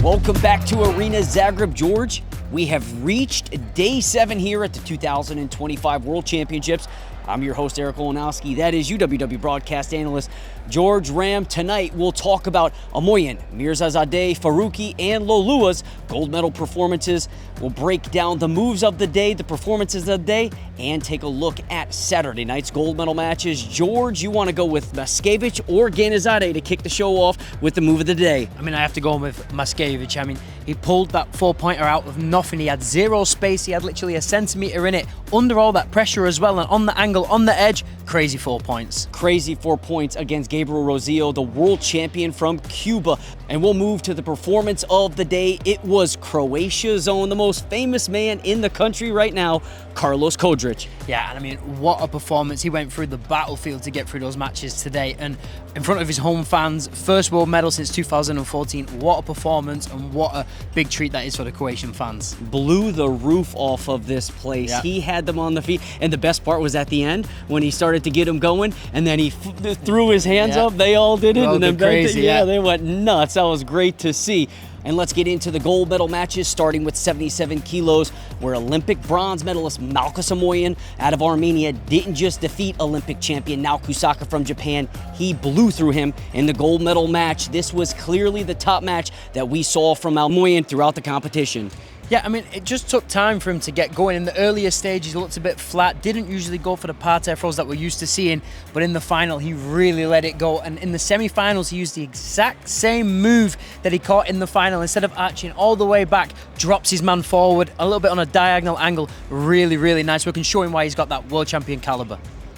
Welcome back to Arena Zagreb, George. We have reached day 7 here at the 2025 World Championships. I'm your host, Eric Olenowski. That is UWW broadcast analyst George Ram. Tonight, we'll talk about Amoyan, Mirzazadeh, Faruqi, and Lolua's gold medal performances. We'll break down the moves of the day, the performances of the day, and take a look at Saturday night's gold medal matches. George, you want to go with Maskevich or Ganizadeh to kick the show off with the move of the day? I have to go with Maskevich. He pulled that 4-pointer out of nothing. He had zero space. He had literally a centimeter in it, under all that pressure as well, and on the angle, on the edge, crazy 4 points. Crazy 4 points against Gabriel Rosillo, the world champion from Cuba. And we'll move to the performance of the day. It was Croatia's own, the most famous man in the country right now, Carlos Kodric. Yeah, and what a performance. He went through the battlefield to get through those matches today, and in front of his home fans, first world medal since 2014. What a performance, and what a big treat that is for the Croatian fans. Blew the roof off of this place. Yeah. He had them on the feet, and the best part was at the end when he started to get them going, and then he threw his hands up. They all did it, and then crazy. They went nuts. That was great to see. And let's get into the gold medal matches, starting with 77 kilos, where Olympic bronze medalist Malkhas Amoyan out of Armenia didn't just defeat Olympic champion Naoki Osaka from Japan, he blew through him in the gold medal match. This was clearly the top match that we saw from Amoyan throughout the competition. Yeah, it just took time for him to get going. In the earlier stages, he looked a bit flat, didn't usually go for the parterre throws that we're used to seeing, but in the final, he really let it go. And in the semi-finals, he used the exact same move that he caught in the final. Instead of arching all the way back, drops his man forward, a little bit on a diagonal angle. Really, really nice. We can show him why he's got that world champion caliber.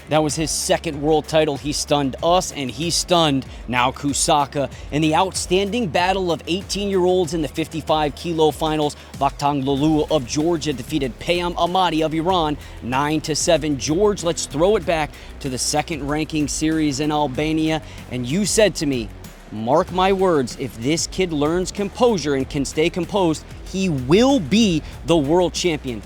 That was his second world title. He stunned us, and he stunned Naoki Osaka. In the outstanding battle of 18-year-olds in the 55-kilo finals, Vakhtang Lolua of Georgia defeated Payam Ahmadi of Iran 9-7. George, let's throw it back to the second-ranking series in Albania. And you said to me, mark my words, if this kid learns composure and can stay composed, he will be the world champion.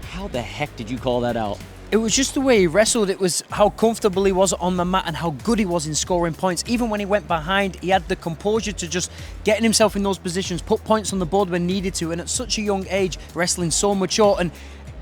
How the heck did you call that out? It was just the way he wrestled. It was how comfortable he was on the mat and how good he was in scoring points. Even when he went behind, he had the composure to just getting himself in those positions, put points on the board when needed to. And at such a young age, wrestling so mature. And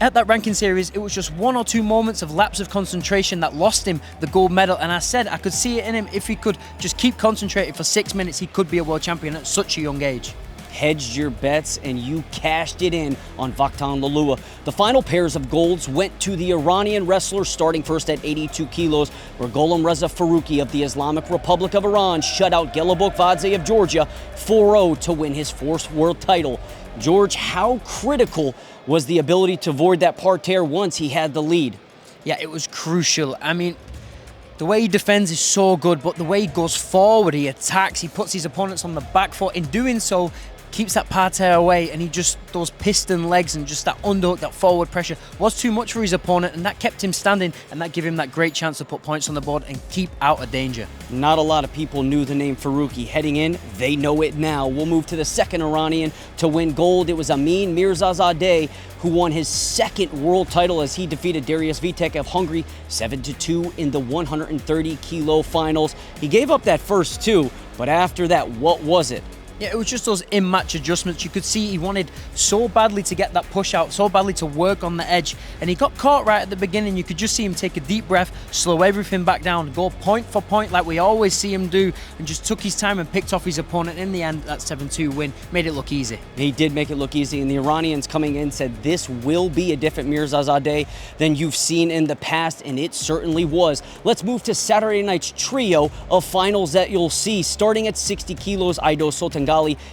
at that ranking series, it was just 1 or 2 moments of lapse of concentration that lost him the gold medal. And I said I could see it in him. If he could just keep concentrated for 6 minutes, he could be a world champion at such a young age. Hedged your bets, and you cashed it in on Vakhtang Lolua. The final pairs of golds went to the Iranian wrestlers, starting first at 82 kilos, where Gholam Reza Faruqi of the Islamic Republic of Iran shut out Gelibokvadze of Georgia 4-0 to win his 4th world title. George, how critical was the ability to avoid that parterre once he had the lead? Yeah, it was crucial. The way he defends is so good, but the way he goes forward, he attacks, he puts his opponents on the back foot. In doing so, keeps that parterre away, and he just, those piston legs and just that underhook, that forward pressure was too much for his opponent, and that kept him standing, and that gave him that great chance to put points on the board and keep out of danger. Not a lot of people knew the name Faruqi. Heading in, they know it now. We'll move to the second Iranian to win gold. It was Amin Mirzazadeh who won his 2nd world title as he defeated Darius Vitek of Hungary 7-2 in the 130-kilo finals. He gave up that first 2, but after that, what was it? Yeah, it was just those in-match adjustments. You could see he wanted so badly to get that push out, so badly to work on the edge, and he got caught right at the beginning. You could just see him take a deep breath, slow everything back down, go point for point like we always see him do, and just took his time and picked off his opponent. In the end, that 7-2 win made it look easy. He did make it look easy, and the Iranians coming in said this will be a different Mirzazadeh than you've seen in the past, and it certainly was. Let's move to Saturday night's trio of finals that you'll see. Starting at 60 kilos, Aido Sotangali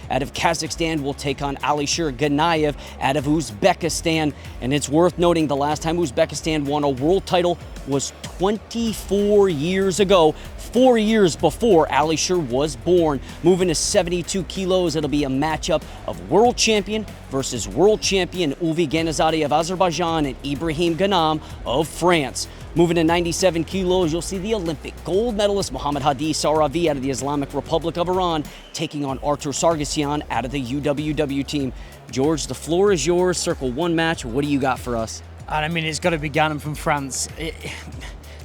out of Kazakhstan will take on Alisher Ganayev out of Uzbekistan. And it's worth noting the last time Uzbekistan won a world title was 24 years ago, 4 years before Alisher was born. Moving to 72 kilos, it'll be a matchup of world champion versus world champion Ulvi Ganizadeh of Azerbaijan and Ibrahim Ghanam of France. Moving to 97 kilos, you'll see the Olympic gold medalist Mohammad Hadi Saravi out of the Islamic Republic of Iran taking on Artur Sargsyan out of the UWW team. George, the floor is yours. Circle one match. What do you got for us? And it's got to be Ghanem from France.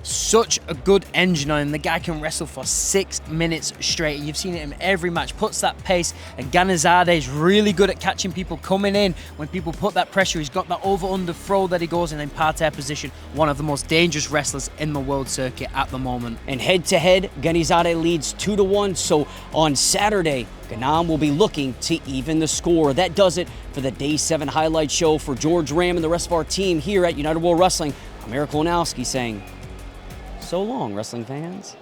such a good engine on him. The guy can wrestle for 6 minutes straight. You've seen it in every match, puts that pace, and Ganizade is really good at catching people coming in. When people put that pressure, he's got that over-under throw that he goes in parterre position. One of the most dangerous wrestlers in the world circuit at the moment. And head-to-head, Ganizade leads 2-1, so on Saturday, Ganam will be looking to even the score. That does it for the Day 7 highlight show. For George Ram and the rest of our team here at United World Wrestling, I'm Eric Lonowski saying, so long, wrestling fans.